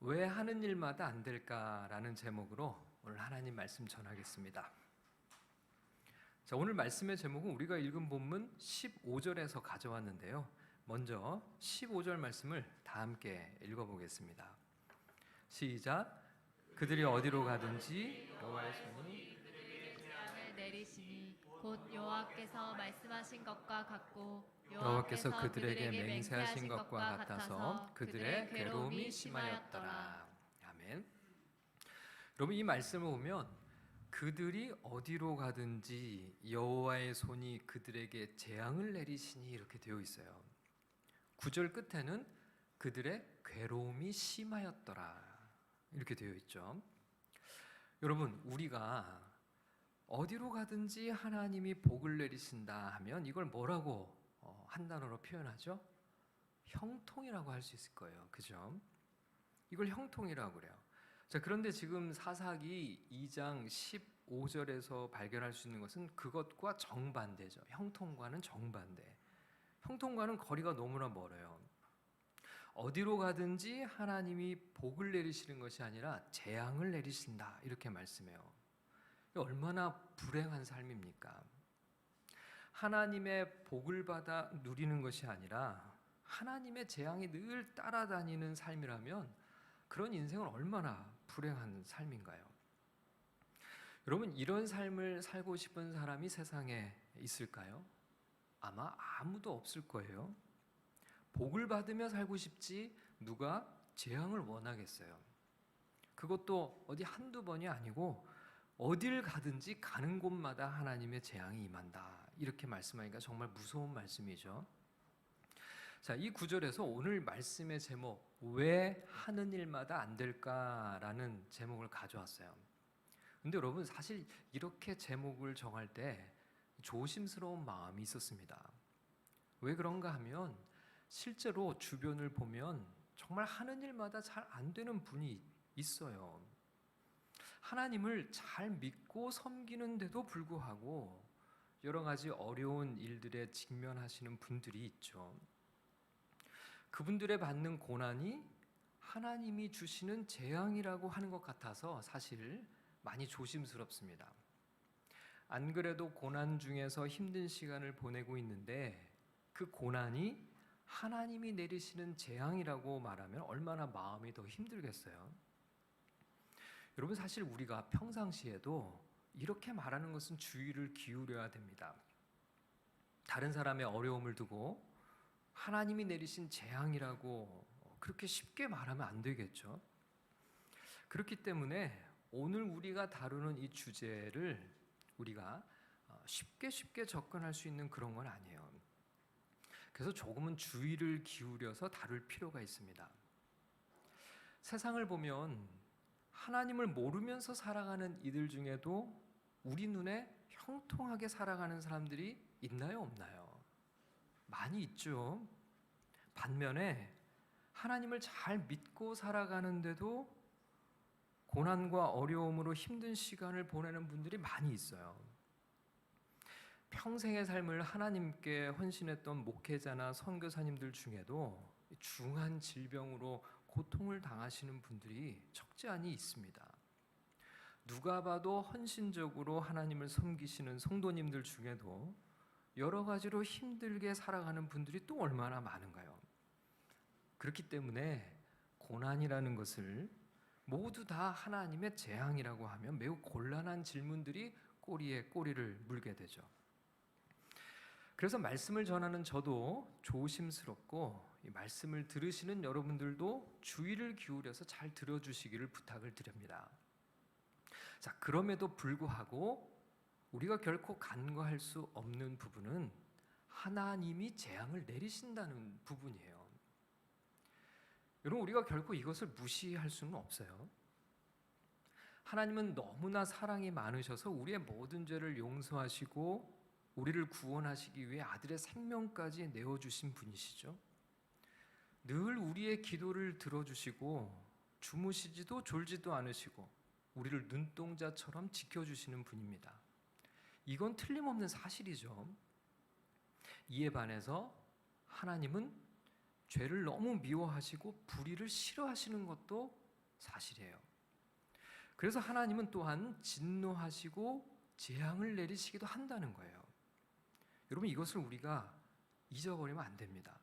왜 하는 일마다 안 될까라는 제목으로 오늘 하나님 말씀 전하겠습니다. 자, 오늘 말씀의 제목은 우리가 읽은 본문 15절에서 가져왔는데요. 먼저 15절 말씀을 다 함께 읽어보겠습니다. 시작. 그들이 어디로 가든지 여호와의 손이 재앙을 내리시니 곧 여호와께서 말씀하신 것과 같고 여호와께서 여호와께서 그들에게 그들에게 맹세하신 맹세하신 것과 것과 같아서 같아서 그들의 그들의 괴로움이 괴로움이 심하였더라. 심하였더라. 아멘. 여러분, 이 말씀을 보면 그들이 어디로 가든지 여호와의 손이 그들에게 재앙을 내리시니 이렇게 되어 있어요. 9절 끝에는 그들의 괴로움이 심하였더라 이렇게 되어 있죠. 여러분, 우리가 어디로 가든지 하나님이 복을 내리신다 하면 이걸 뭐라고 한 단어로 표현하죠? 형통이라고 할 수 있을 거예요. 그죠? 이걸 형통이라고 그래요. 자, 그런데 지금 사사기 2장 15절에서 발견할 수 있는 것은 그것과 정반대죠. 형통과는 정반대. 형통과는 거리가 너무나 멀어요. 어디로 가든지 하나님이 복을 내리시는 것이 아니라 재앙을 내리신다 이렇게 말씀해요. 얼마나 불행한 삶입니까? 하나님의 복을 받아 누리는 것이 아니라 하나님의 재앙이 늘 따라다니는 삶이라면 그런 인생은 얼마나 불행한 삶인가요? 여러분, 이런 삶을 살고 싶은 사람이 세상에 있을까요? 아마 아무도 없을 거예요. 복을 받으며 살고 싶지 누가 재앙을 원하겠어요? 그것도 어디 한두 번이 아니고 어딜 가든지 가는 곳마다 하나님의 재앙이 임한다 이렇게 말씀하니까 정말 무서운 말씀이죠. 자, 이 구절에서 오늘 말씀의 제목 왜 하는 일마다 안 될까라는 제목을 가져왔어요. 근데 여러분, 사실 이렇게 제목을 정할 때 조심스러운 마음이 있었습니다. 왜 그런가 하면 실제로 주변을 보면 정말 하는 일마다 잘 안 되는 분이 있어요. 하나님을 잘 믿고 섬기는데도 불구하고 여러 가지 어려운 일들에 직면하시는 분들이 있죠. 그분들의 받는 고난이 하나님이 주시는 재앙이라고 하는 것 같아서 사실 많이 조심스럽습니다. 안 그래도 고난 중에서 힘든 시간을 보내고 있는데 그 고난이 하나님이 내리시는 재앙이라고 말하면 얼마나 마음이 더 힘들겠어요. 여러분, 사실 우리가 평상시에도 이렇게 말하는 것은 주의를 기울여야 됩니다. 다른 사람의 어려움을 두고 하나님이 내리신 재앙이라고 그렇게 쉽게 말하면 안 되겠죠. 그렇기 때문에 오늘 우리가 다루는 이 주제를 우리가 쉽게 접근할 수 있는 그런 건 아니에요. 그래서 조금은 주의를 기울여서 다룰 필요가 있습니다. 세상을 보면 하나님을 모르면서 살아가는 이들 중에도 우리 눈에 형통하게 살아가는 사람들이 있나요, 없나요? 많이 있죠. 반면에 하나님을 잘 믿고 살아가는데도 고난과 어려움으로 힘든 시간을 보내는 분들이 많이 있어요. 평생의 삶을 하나님께 헌신했던 목회자나 선교사님들 중에도 중한 질병으로 고통을 당하시는 분들이 적지 않이 있습니다. 누가 봐도 헌신적으로 하나님을 섬기시는 성도님들 중에도 여러 가지로 힘들게 살아가는 분들이 또 얼마나 많은가요? 그렇기 때문에 고난이라는 것을 모두 다 하나님의 재앙이라고 하면 매우 곤란한 질문들이 꼬리에 꼬리를 물게 되죠. 그래서 말씀을 전하는 저도 조심스럽고 이 말씀을 들으시는 여러분들도 주의를 기울여서 잘 들어주시기를 부탁을 드립니다. 자, 그럼에도 불구하고 우리가 결코 간과할 수 없는 부분은 하나님이 재앙을 내리신다는 부분이에요. 여러분, 우리가 결코 이것을 무시할 수는 없어요. 하나님은 너무나 사랑이 많으셔서 우리의 모든 죄를 용서하시고 우리를 구원하시기 위해 아들의 생명까지 내어주신 분이시죠. 늘 우리의 기도를 들어주시고 주무시지도 졸지도 않으시고 우리를 눈동자처럼 지켜주시는 분입니다. 이건 틀림없는 사실이죠. 이에 반해서 하나님은 죄를 너무 미워하시고 불의를 싫어하시는 것도 사실이에요. 그래서 하나님은 또한 진노하시고 재앙을 내리시기도 한다는 거예요. 여러분, 이것을 우리가 잊어버리면 안 됩니다.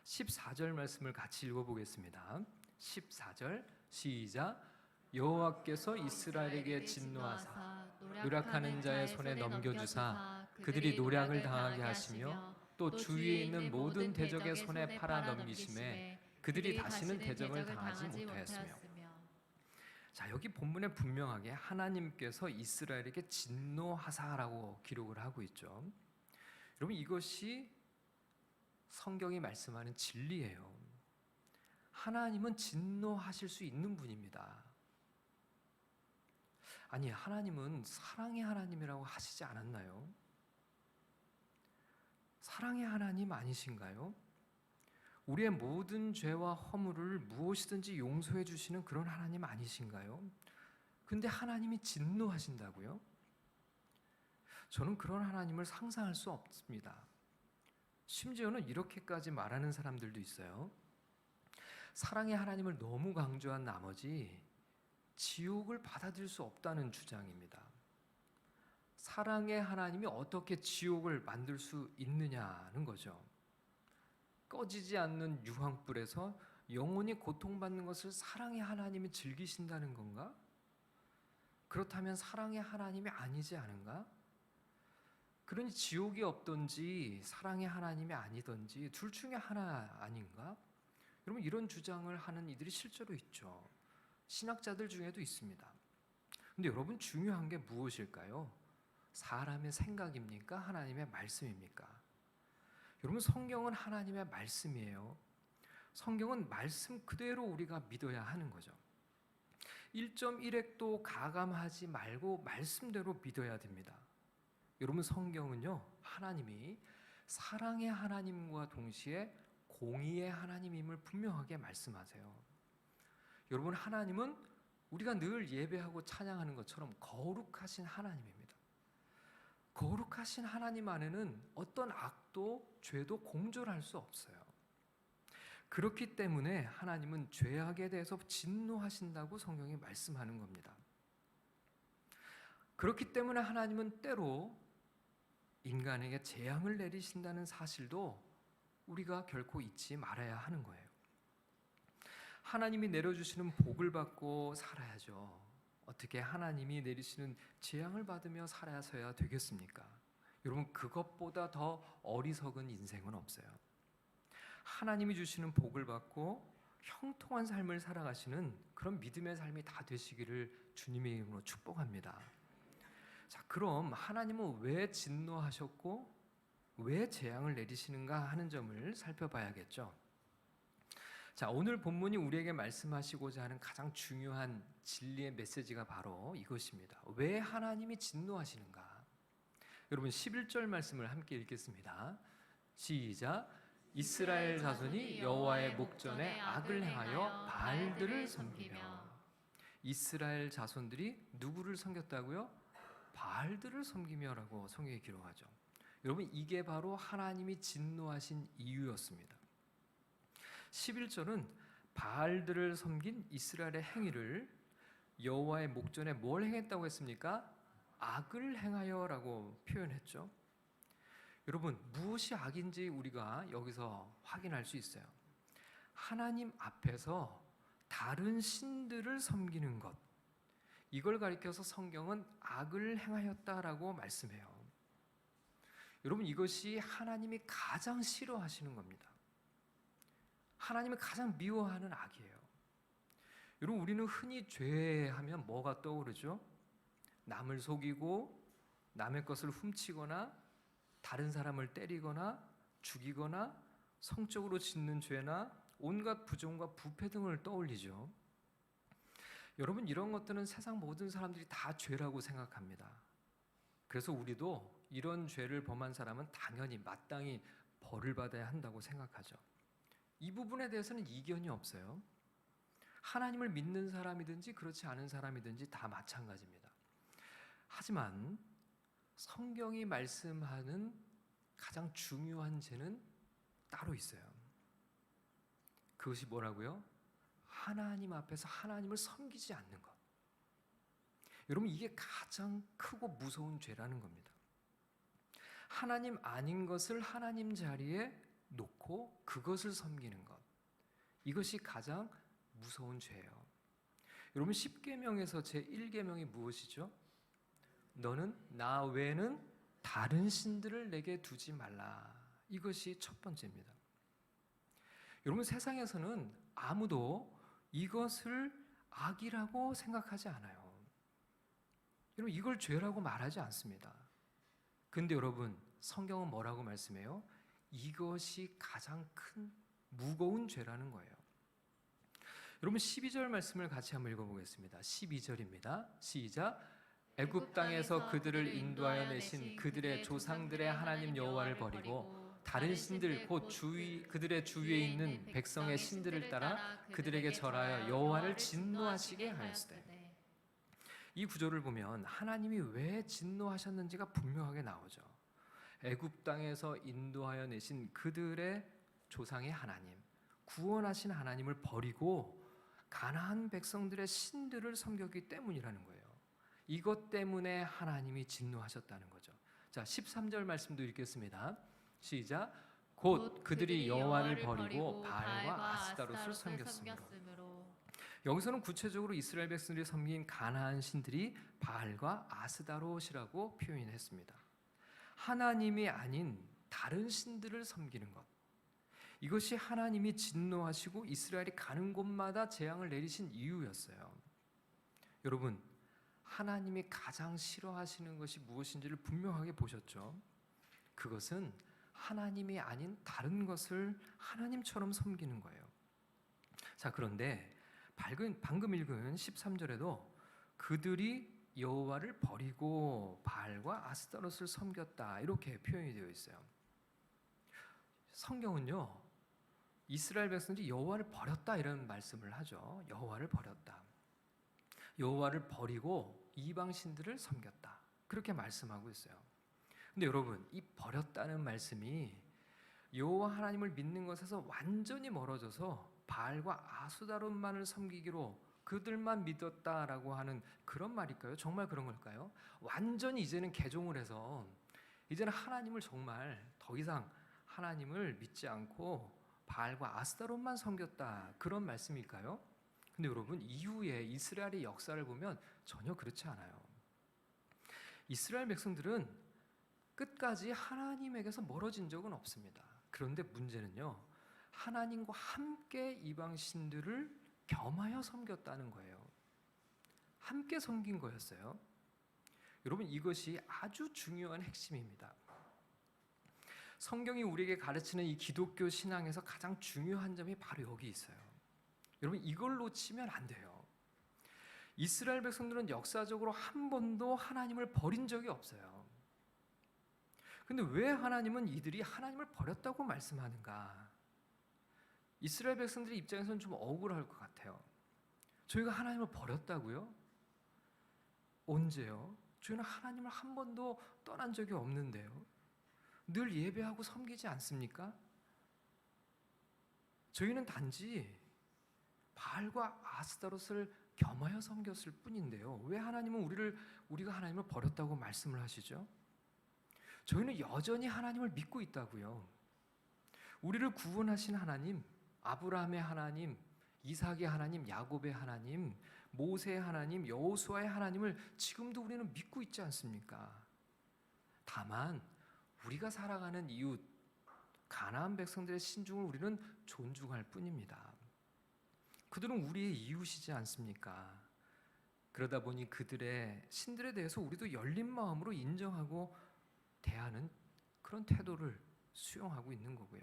14절 말씀을 같이 읽어보겠습니다. 14절 시작. 여호와께서 이스라엘에게 진노하사 노력하는 자의 손에 넘겨주사 그들이 노략을 당하게 하시며 또 주위에 있는 모든 대적의 손에 팔아 넘기심에 그들이 다시는 대적을 당하지 못하였으며. 자, 여기 본문에 분명하게 하나님께서 이스라엘에게 진노하사라고 기록을 하고 있죠. 여러분, 이것이 성경이 말씀하는 진리예요. 하나님은 진노하실 수 있는 분입니다. 아니, 하나님은 사랑의 하나님이라고 하시지 않았나요? 사랑의 하나님 아니신가요? 우리의 모든 죄와 허물을 무엇이든지 용서해 주시는 그런 하나님 아니신가요? 근데 하나님이 진노하신다고요? 저는 그런 하나님을 상상할 수 없습니다. 심지어는 이렇게까지 말하는 사람들도 있어요. 사랑의 하나님을 너무 강조한 나머지 지옥을 받아들일 수 없다는 주장입니다. 사랑의 하나님이 어떻게 지옥을 만들 수 있느냐는 거죠. 꺼지지 않는 유황불에서 영원히 고통받는 것을 사랑의 하나님이 즐기신다는 건가? 그렇다면 사랑의 하나님이 아니지 않은가? 그러니 지옥이 없든지 사랑의 하나님이 아니든지 둘 중에 하나 아닌가? 여러분, 이런 주장을 하는 이들이 실제로 있죠. 신학자들 중에도 있습니다. 근데 여러분, 중요한 게 무엇일까요? 사람의 생각입니까? 하나님의 말씀입니까? 여러분, 성경은 하나님의 말씀이에요. 성경은 말씀 그대로 우리가 믿어야 하는 거죠. 1.1핵도 가감하지 말고 말씀대로 믿어야 됩니다. 여러분, 성경은요, 하나님이 사랑의 하나님과 동시에 공의의 하나님임을 분명하게 말씀하세요. 여러분, 하나님은 우리가 늘 예배하고 찬양하는 것처럼 거룩하신 하나님입니다. 거룩하신 하나님 안에는 어떤 악도 죄도 공존할 수 없어요. 그렇기 때문에 하나님은 죄악에 대해서 진노하신다고 성경이 말씀하는 겁니다. 그렇기 때문에 하나님은 때로 인간에게 재앙을 내리신다는 사실도 우리가 결코 잊지 말아야 하는 거예요. 하나님이 내려주시는 복을 받고 살아야죠. 어떻게 하나님이 내리시는 재앙을 받으며 살아서야 되겠습니까? 여러분, 그것보다 더 어리석은 인생은 없어요. 하나님이 주시는 복을 받고 형통한 삶을 살아가시는 그런 믿음의 삶이 다 되시기를 주님의 이름으로 축복합니다. 자, 그럼 하나님은 왜 진노하셨고 왜 재앙을 내리시는가 하는 점을 살펴봐야겠죠. 자, 오늘 본문이 우리에게 말씀하시고자 하는 가장 중요한 진리의 메시지가 바로 이것입니다. 왜 하나님이 진노하시는가? 여러분, 11절 말씀을 함께 읽겠습니다. 시작. 이스라엘 자손이 여호와의 목전에 악을 행하여 바알들을 섬기며. 이스라엘 자손들이 누구를 섬겼다고요? 바알들을 섬기며라고 성경에 기록하죠. 여러분, 이게 바로 하나님이 진노하신 이유였습니다. 11절은 바알들을 섬긴 이스라엘의 행위를 여호와의 목전에 뭘 행했다고 했습니까? 악을 행하여라고 표현했죠. 여러분, 무엇이 악인지 우리가 여기서 확인할 수 있어요. 하나님 앞에서 다른 신들을 섬기는 것, 이걸 가리켜서 성경은 악을 행하였다라고 말씀해요. 여러분, 이것이 하나님이 가장 싫어하시는 겁니다. 하나님이 가장 미워하는 악이에요. 여러분, 우리는 흔히 죄하면 뭐가 떠오르죠? 남을 속이고 남의 것을 훔치거나 다른 사람을 때리거나 죽이거나 성적으로 짓는 죄나 온갖 부정과 부패 등을 떠올리죠. 여러분, 이런 것들은 세상 모든 사람들이 다 죄라고 생각합니다. 그래서 우리도 이런 죄를 범한 사람은 당연히 마땅히 벌을 받아야 한다고 생각하죠. 이 부분에 대해서는 이견이 없어요. 하나님을 믿는 사람이든지 그렇지 않은 사람이든지 다 마찬가지입니다. 하지만 성경이 말씀하는 가장 중요한 죄는 따로 있어요. 그것이 뭐라고요? 하나님 앞에서 하나님을 섬기지 않는 것. 여러분, 이게 가장 크고 무서운 죄라는 겁니다. 하나님 아닌 것을 하나님 자리에 놓고 그것을 섬기는 것. 이것이 가장 무서운 죄예요. 여러분, 10계명에서 제1계명이 무엇이죠? 너는 나 외에는 다른 신들을 내게 두지 말라. 이것이 첫 번째입니다. 여러분, 세상에서는 아무도 이것을 악이라고 생각하지 않아요. 여러분, 이걸 죄라고 말하지 않습니다. 근데 여러분, 성경은 뭐라고 말씀해요? 이것이 가장 큰 무거운 죄라는 거예요. 여러분, 12절 말씀을 같이 한번 읽어보겠습니다. 12절입니다. 시작. 애굽 땅에서 그들을 인도하여 내신 그들의 조상들의 하나님 여호와를 버리고 다른 신들 곧 그들의 주위에 있는 백성의 신들을 따라 그들에게 절하여 여호와를 진노하시게 하였으되. 이 구절을 보면 하나님이 왜 진노하셨는지가 분명하게 나오죠. 애굽 땅에서 인도하여 내신 그들의 조상의 하나님, 구원하신 하나님을 버리고 가나안 백성들의 신들을 섬겼기 때문이라는 거예요. 이것 때문에 하나님이 진노하셨다는 거죠. 자, 13절 말씀도 읽겠습니다. 시작. 곧 그들이 여호와를 버리고 바알과 아스타롯을 섬겼으므로. 여기서는 구체적으로 이스라엘 백성들이 섬긴 가나안 신들이 바알과 아스타롯이라고 표현했습니다. 하나님이 아닌 다른 신들을 섬기는 것. 이것이 하나님이 진노하시고 이스라엘이 가는 곳마다 재앙을 내리신 이유였어요. 여러분, 하나님이 가장 싫어하시는 것이 무엇인지를 분명하게 보셨죠? 그것은 하나님이 아닌 다른 것을 하나님처럼 섬기는 거예요. 자, 그런데 방금 읽은 13절에도 그들이 여호와를 버리고 바알과 아스타롯을 섬겼다 이렇게 표현이 되어 있어요. 성경은요, 이스라엘 백성들이 여호와를 버렸다 이런 말씀을 하죠. 여호와를 버렸다. 여호와를 버리고 이방 신들을 섬겼다. 그렇게 말씀하고 있어요. 근데 여러분, 이 버렸다는 말씀이 여호와 하나님을 믿는 것에서 완전히 멀어져서 바알과 아스타롯만을 섬기기로 그들만 믿었다라고 하는 그런 말일까요? 정말 그런 걸까요? 완전히 이제는 개종을 해서 이제는 하나님을 정말 더 이상 하나님을 믿지 않고 바알과 아스타롯만 섬겼다 그런 말씀일까요? 근데 여러분, 이후에 이스라엘의 역사를 보면 전혀 그렇지 않아요. 이스라엘 백성들은 끝까지 하나님에게서 멀어진 적은 없습니다. 그런데 문제는요, 하나님과 함께 이방 신들을 겸하여 섬겼다는 거예요. 함께 섬긴 거였어요. 여러분, 이것이 아주 중요한 핵심입니다. 성경이 우리에게 가르치는 이 기독교 신앙에서 가장 중요한 점이 바로 여기 있어요. 여러분, 이걸 놓치면 안 돼요. 이스라엘 백성들은 역사적으로 한 번도 하나님을 버린 적이 없어요. 근데 왜 하나님은 이들이 하나님을 버렸다고 말씀하는가? 이스라엘 백성들의 입장에서는 좀 억울할 것 같아요. 저희가 하나님을 버렸다고요? 언제요? 저희는 하나님을 한 번도 떠난 적이 없는데요. 늘 예배하고 섬기지 않습니까? 저희는 단지 바알과 아스타롯을 겸하여 섬겼을 뿐인데요. 왜 하나님은 우리가 하나님을 버렸다고 말씀을 하시죠? 저희는 여전히 하나님을 믿고 있다고요. 우리를 구원하신 하나님, 아브라함의 하나님, 이삭의 하나님, 야곱의 하나님, 모세의 하나님, 여호수아의 하나님을 지금도 우리는 믿고 있지 않습니까? 다만 우리가 살아가는 이웃 가나안 백성들의 신중을 우리는 존중할 뿐입니다. 그들은 우리의 이웃이지 않습니까? 그러다 보니 그들의 신들에 대해서 우리도 열린 마음으로 인정하고 대하는 그런 태도를 수용하고 있는 거고요.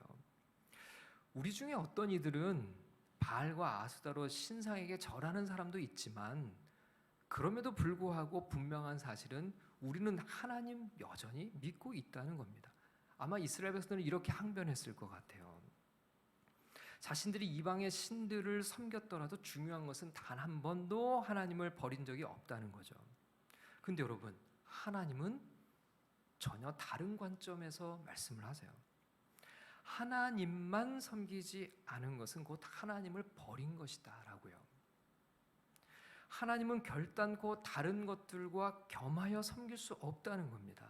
우리 중에 어떤 이들은 바알과 아스타롯 신상에게 절하는 사람도 있지만 그럼에도 불구하고 분명한 사실은 우리는 하나님 여전히 믿고 있다는 겁니다. 아마 이스라엘 백성들은 이렇게 항변했을 것 같아요. 자신들이 이방의 신들을 섬겼더라도 중요한 것은 단 한 번도 하나님을 버린 적이 없다는 거죠. 근데 여러분, 하나님은 전혀 다른 관점에서 말씀을 하세요. 하나님만 섬기지 않은 것은 곧 하나님을 버린 것이다라고요. 하나님은 결단코 다른 것들과 겸하여 섬길 수 없다는 겁니다.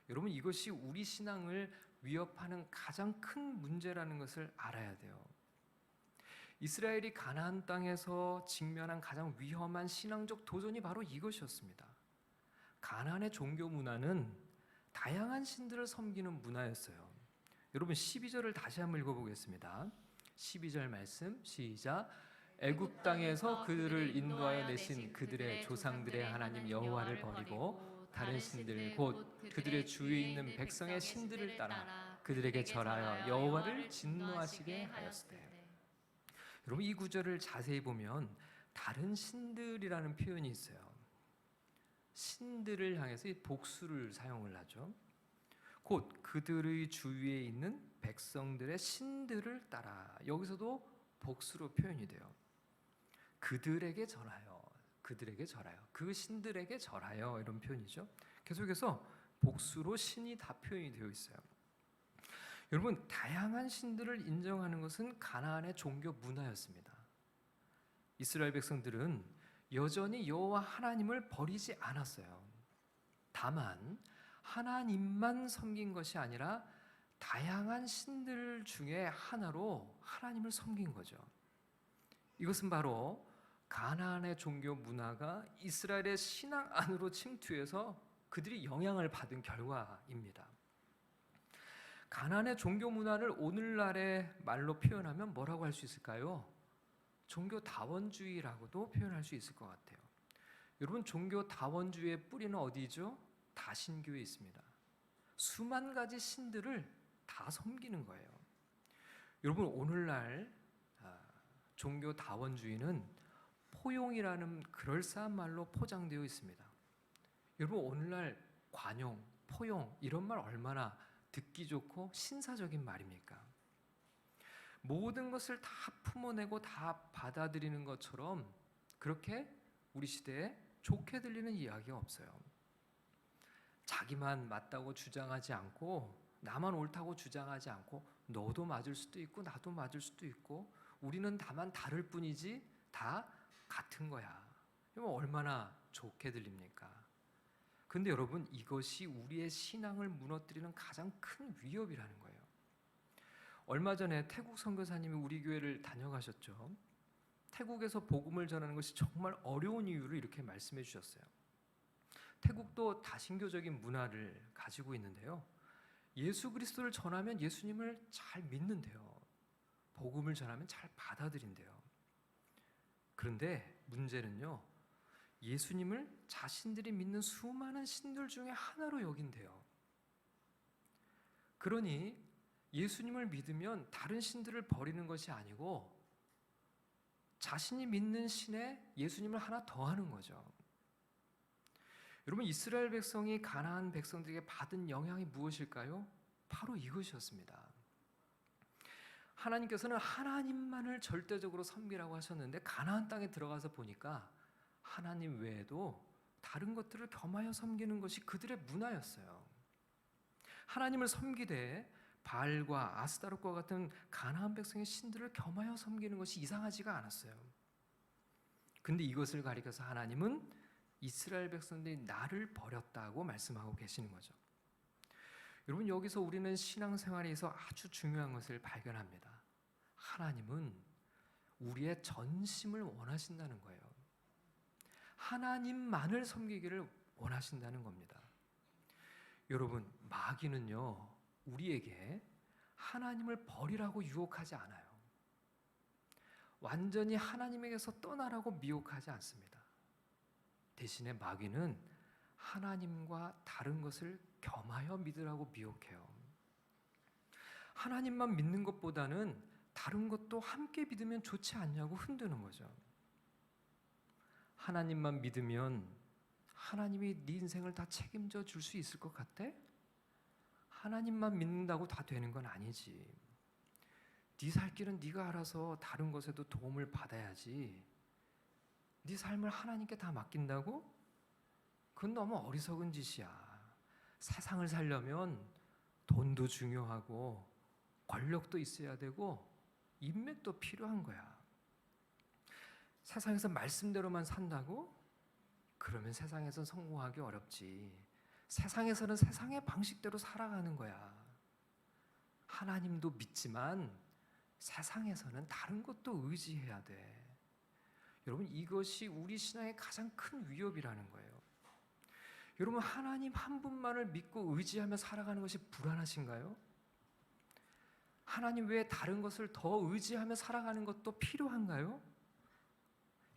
여러분, 이것이 우리 신앙을 위협하는 가장 큰 문제라는 것을 알아야 돼요. 이스라엘이 가나안 땅에서 직면한 가장 위험한 신앙적 도전이 바로 이것이었습니다. 가나안의 종교 문화는 다양한 신들을 섬기는 문화였어요. 여러분, 12절을 다시 한번 읽어보겠습니다. 12절 말씀 시작. 애굽 땅에서 그들을 인도하여 내신 그들의 조상들의 하나님 여호와를 버리고 다른 신들 곧 그들의 주위에 있는 백성의 신들을 따라 그들에게 절하여 여호와를 진노하시게 하였으되. 여러분, 이 구절을 자세히 보면 다른 신들이라는 표현이 있어요. 신들을 향해서 이 복수를 사용을 하죠. 곧 그들의 주위에 있는 백성들의 신들을 따라, 여기서도 복수로 표현이 돼요. 그들에게 절하여, 그들에게 절하여, 그 신들에게 절하여, 이런 표현이죠. 계속해서 복수로 신이 다 표현이 되어 있어요. 여러분, 다양한 신들을 인정하는 것은 가나안의 종교 문화였습니다. 이스라엘 백성들은 여전히 여호와 하나님을 버리지 않았어요. 다만 하나님만 섬긴 것이 아니라 다양한 신들 중에 하나로 하나님을 섬긴 거죠. 이것은 바로 가나안의 종교 문화가 이스라엘의 신앙 안으로 침투해서 그들이 영향을 받은 결과입니다. 가나안의 종교 문화를 오늘날의 말로 표현하면 뭐라고 할 수 있을까요? 종교 다원주의라고도 표현할 수 있을 것 같아요. 여러분, 종교 다원주의의 뿌리는 어디죠? 다신교에 있습니다. 수만 가지 신들을 다 섬기는 거예요. 여러분, 오늘날 종교 다원주의는 포용이라는 그럴싸한 말로 포장되어 있습니다. 여러분, 오늘날 관용, 포용 이런 말 얼마나 듣기 좋고 신사적인 말입니까? 모든 것을 다 품어내고 다 받아들이는 것처럼 그렇게 우리 시대에 좋게 들리는 이야기가 없어요. 자기만 맞다고 주장하지 않고, 나만 옳다고 주장하지 않고, 너도 맞을 수도 있고 나도 맞을 수도 있고, 우리는 다만 다를 뿐이지 다 같은 거야. 이거 얼마나 좋게 들립니까? 근데 여러분, 이것이 우리의 신앙을 무너뜨리는 가장 큰 위협이라는 거예요. 얼마 전에 태국 선교사님이 우리 교회를 다녀가셨죠. 태국에서 복음을 전하는 것이 정말 어려운 이유를 이렇게 말씀해 주셨어요. 태국도 다신교적인 문화를 가지고 있는데요. 예수 그리스도를 전하면 예수님을 잘 믿는데요. 복음을 전하면 잘 받아들인대요. 그런데 문제는요, 예수님을 자신들이 믿는 수많은 신들 중에 하나로 여긴대요. 그러니 예수님을 믿으면 다른 신들을 버리는 것이 아니고 자신이 믿는 신에 예수님을 하나 더하는 거죠. 여러분, 이스라엘 백성이 가나안 백성들에게 받은 영향이 무엇일까요? 바로 이것이었습니다. 하나님께서는 하나님만을 절대적으로 섬기라고 하셨는데 가나안 땅에 들어가서 보니까 하나님 외에도 다른 것들을 겸하여 섬기는 것이 그들의 문화였어요. 하나님을 섬기되 바알과 아스타롯과 같은 가나안 백성의 신들을 겸하여 섬기는 것이 이상하지가 않았어요. 근데 이것을 가리켜서 하나님은 이스라엘 백성들이 나를 버렸다고 말씀하고 계시는 거죠. 여러분, 여기서 우리는 신앙생활에서 아주 중요한 것을 발견합니다. 하나님은 우리의 전심을 원하신다는 거예요. 하나님만을 섬기기를 원하신다는 겁니다. 여러분, 마귀는요, 우리에게 하나님을 버리라고 유혹하지 않아요. 완전히 하나님에게서 떠나라고 미혹하지 않습니다. 대신에 마귀는 하나님과 다른 것을 겸하여 믿으라고 미혹해요. 하나님만 믿는 것보다는 다른 것도 함께 믿으면 좋지 않냐고 흔드는 거죠. 하나님만 믿으면 하나님이 네 인생을 다 책임져 줄 수 있을 것 같아? 하나님만 믿는다고 다 되는 건 아니지. 네 살 길은 네가 알아서 다른 것에도 도움을 받아야지. 네 삶을 하나님께 다 맡긴다고? 그건 너무 어리석은 짓이야. 세상을 살려면 돈도 중요하고 권력도 있어야 되고 인맥도 필요한 거야. 세상에서 말씀대로만 산다고? 그러면 세상에서 성공하기 어렵지. 세상에서는 세상의 방식대로 살아가는 거야. 하나님도 믿지만 세상에서는 다른 것도 의지해야 돼. 여러분, 이것이 우리 신앙의 가장 큰 위협이라는 거예요. 여러분, 하나님 한 분만을 믿고 의지하며 살아가는 것이 불안하신가요? 하나님 외에 다른 것을 더 의지하며 살아가는 것도 필요한가요?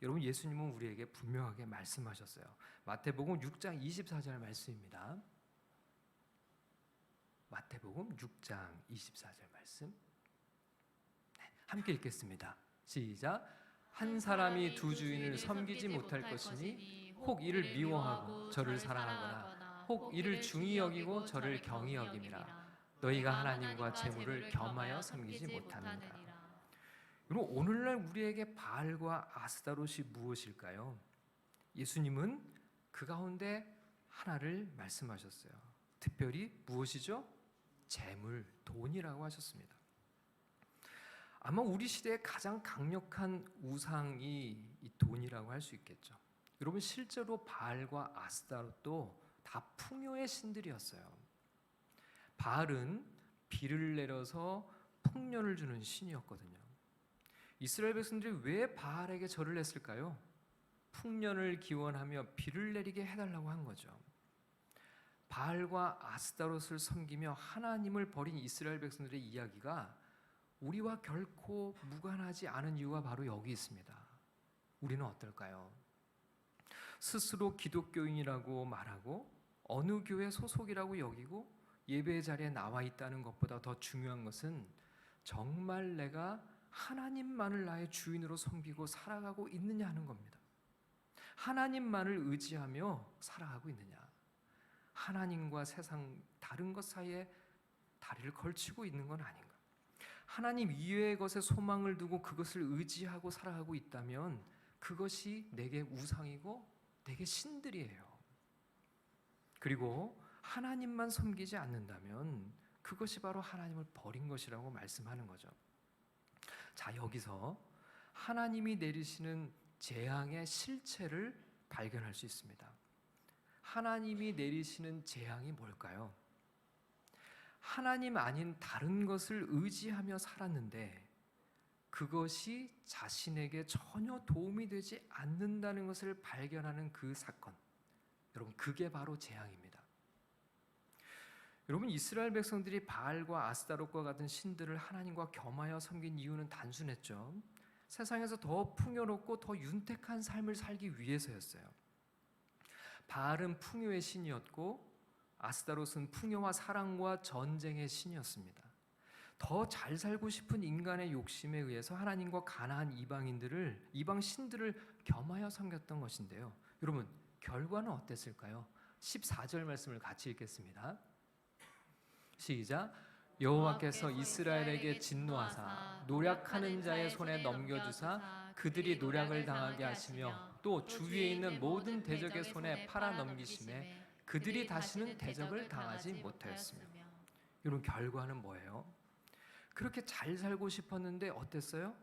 여러분, 예수님은 우리에게 분명하게 말씀하셨어요. 마태복음 6장 24절 말씀입니다. 마태복음 6장 24절 말씀. 네, 함께 읽겠습니다. 시작. 한 사람이 두 주인을 섬기지 못할 것이니 혹 이를 미워하고 저를 사랑하거나 혹 이를 중히 여기고 저를 경히 여김이라. 너희가 하나님과 재물을 겸하여 섬기지 못하느니라. 여러분, 오늘날 우리에게 바알과 아스타롯이 무엇일까요? 예수님은 그 가운데 하나를 말씀하셨어요. 특별히 무엇이죠? 재물, 돈이라고 하셨습니다. 아마 우리 시대의 가장 강력한 우상이 이 돈이라고 할 수 있겠죠. 여러분, 실제로 바알과 아스타롯도 다 풍요의 신들이었어요. 바알은 비를 내려서 풍년을 주는 신이었거든요. 이스라엘 백성들이 왜 바알에게 절을 했을까요? 풍년을 기원하며 비를 내리게 해달라고 한 거죠. 바알과 아스타롯을 섬기며 하나님을 버린 이스라엘 백성들의 이야기가 우리와 결코 무관하지 않은 이유가 바로 여기 있습니다. 우리는 어떨까요? 스스로 기독교인이라고 말하고 어느 교회 소속이라고 여기고 예배 자리에 나와 있다는 것보다 더 중요한 것은 정말 내가 하나님만을 나의 주인으로 섬기고 살아가고 있느냐 하는 겁니다. 하나님만을 의지하며 살아가고 있느냐, 하나님과 세상 다른 것 사이에 다리를 걸치고 있는 건 아닌가. 하나님 이외의 것에 소망을 두고 그것을 의지하고 살아가고 있다면 그것이 내게 우상이고 내게 신들이에요. 그리고 하나님만 섬기지 않는다면 그것이 바로 하나님을 버린 것이라고 말씀하는 거죠. 자, 여기서 하나님이 내리시는 재앙의 실체를 발견할 수 있습니다. 하나님이 내리시는 재앙이 뭘까요? 하나님 아닌 다른 것을 의지하며 살았는데 그것이 자신에게 전혀 도움이 되지 않는다는 것을 발견하는 그 사건, 여러분, 그게 바로 재앙입니다. 여러분, 이스라엘 백성들이 바알과 아스타롯과 같은 신들을 하나님과 겸하여 섬긴 이유는 단순했죠. 세상에서 더 풍요롭고 더 윤택한 삶을 살기 위해서였어요. 바알은 풍요의 신이었고 아스타롯은 풍요와 사랑과 전쟁의 신이었습니다. 더 잘 살고 싶은 인간의 욕심에 의해서 하나님과 가나안 이방 신들을 겸하여 섬겼던 것인데요. 여러분, 결과는 어땠을까요? 14절 말씀을 같이 읽겠습니다. 시작. 여호와께서 이스라엘에게 진노하사 노략하는 자의 손에 넘겨주사 그들이 노략을 당하게 하시며 또 주위에 있는 모든 대적의 손에 팔아 넘기심에 그들이 다시는 대적을 당하지 못하였으며. 여러분, 결과는 뭐예요? 그렇게 잘 살고 싶었는데 어땠어요?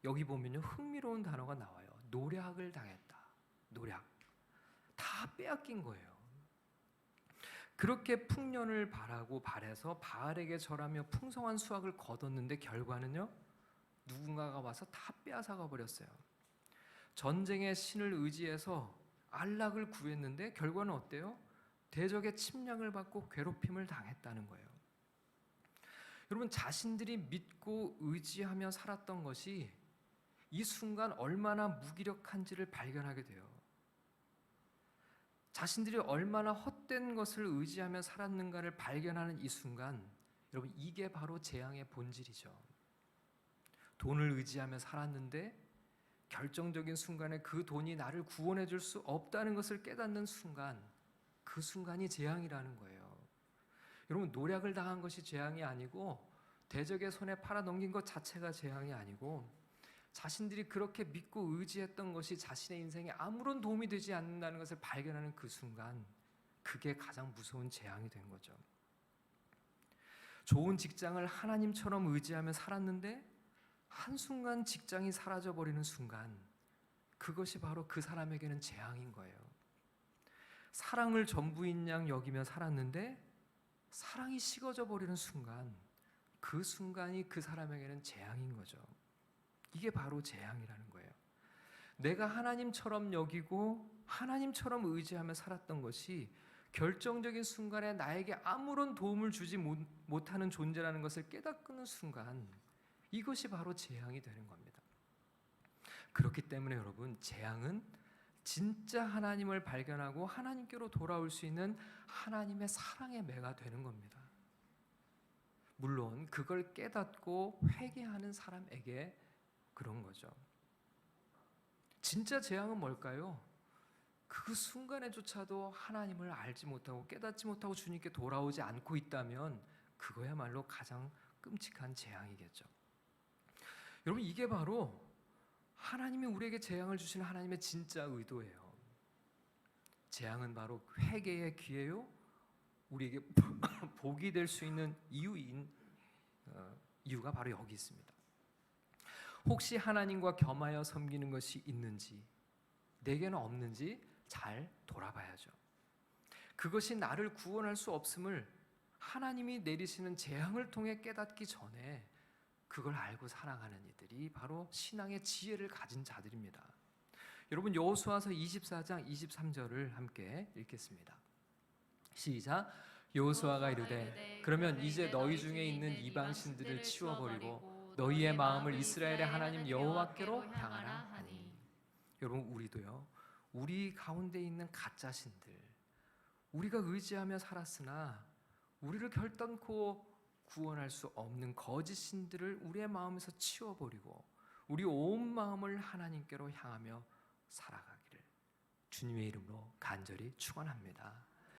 여기 보면요, 흥미로운 단어가 나와요. 노략을 당했다. 노략. 다 빼앗긴 거예요. 그렇게 풍년을 바라고 바래서 바알에게 절하며 풍성한 수확을 거뒀는데 결과는요, 누군가가 와서 다 빼앗아가 버렸어요. 전쟁의 신을 의지해서 안락을 구했는데 결과는 어때요? 대적의 침략을 받고 괴롭힘을 당했다는 거예요. 여러분, 자신들이 믿고 의지하며 살았던 것이 이 순간 얼마나 무기력한지를 발견하게 돼요. 자신들이 얼마나 헛된 것을 의지하며 살았는가를 발견하는 이 순간, 여러분, 이게 바로 재앙의 본질이죠. 돈을 의지하며 살았는데 결정적인 순간에 그 돈이 나를 구원해 줄 수 없다는 것을 깨닫는 순간, 그 순간이 재앙이라는 거예요. 여러분, 노략을 당한 것이 재앙이 아니고 대적의 손에 팔아 넘긴 것 자체가 재앙이 아니고 자신들이 그렇게 믿고 의지했던 것이 자신의 인생에 아무런 도움이 되지 않는다는 것을 발견하는 그 순간, 그게 가장 무서운 재앙이 된 거죠. 좋은 직장을 하나님처럼 의지하며 살았는데 한순간 직장이 사라져버리는 순간, 그것이 바로 그 사람에게는 재앙인 거예요. 사랑을 전부인 양 여기며 살았는데 사랑이 식어져 버리는 순간, 그 순간이 그 사람에게는 재앙인 거죠. 이게 바로 재앙이라는 거예요. 내가 하나님처럼 여기고 하나님처럼 의지하며 살았던 것이 결정적인 순간에 나에게 아무런 도움을 주지 못하는 존재라는 것을 깨닫는 순간, 이것이 바로 재앙이 되는 겁니다. 그렇기 때문에 여러분, 재앙은 진짜 하나님을 발견하고 하나님께로 돌아올 수 있는 하나님의 사랑의 매가 되는 겁니다. 물론 그걸 깨닫고 회개하는 사람에게 그런 거죠. 진짜 재앙은 뭘까요? 그 순간에조차도 하나님을 알지 못하고 깨닫지 못하고 주님께 돌아오지 않고 있다면 그거야말로 가장 끔찍한 재앙이겠죠. 여러분, 이게 바로 하나님이 우리에게 재앙을 주시는 하나님의 진짜 의도예요. 재앙은 바로 회개의 기회요, 우리에게 복이 될 수 있는 이유가 바로 여기 있습니다. 혹시 하나님과 겸하여 섬기는 것이 있는지, 내게는 없는지 잘 돌아봐야죠. 그것이 나를 구원할 수 없음을 하나님이 내리시는 재앙을 통해 깨닫기 전에 그걸 알고 살아가는 이들이 바로 신앙의 지혜를 가진 자들입니다. 여러분, 여호수아서 24장 23절을 함께 읽겠습니다. 시작. 여호수아가 이르되 그러면 이제 너희 중에 있는 이방 신들을 치워버리고 너희의 마음을 이스라엘의 하나님 여호와께로 향하라 하니. 여러분, 우리도요, 우리 가운데 있는 가짜 신들, 우리가 의지하며 살았으나 우리를 결단코 구원할 수 없는 거짓 신들을 우리의 마음에서 치워버리고 우리 온 마음을 하나님께로 향하며 살아가기를 주님의 이름으로 간절히 축원합니다.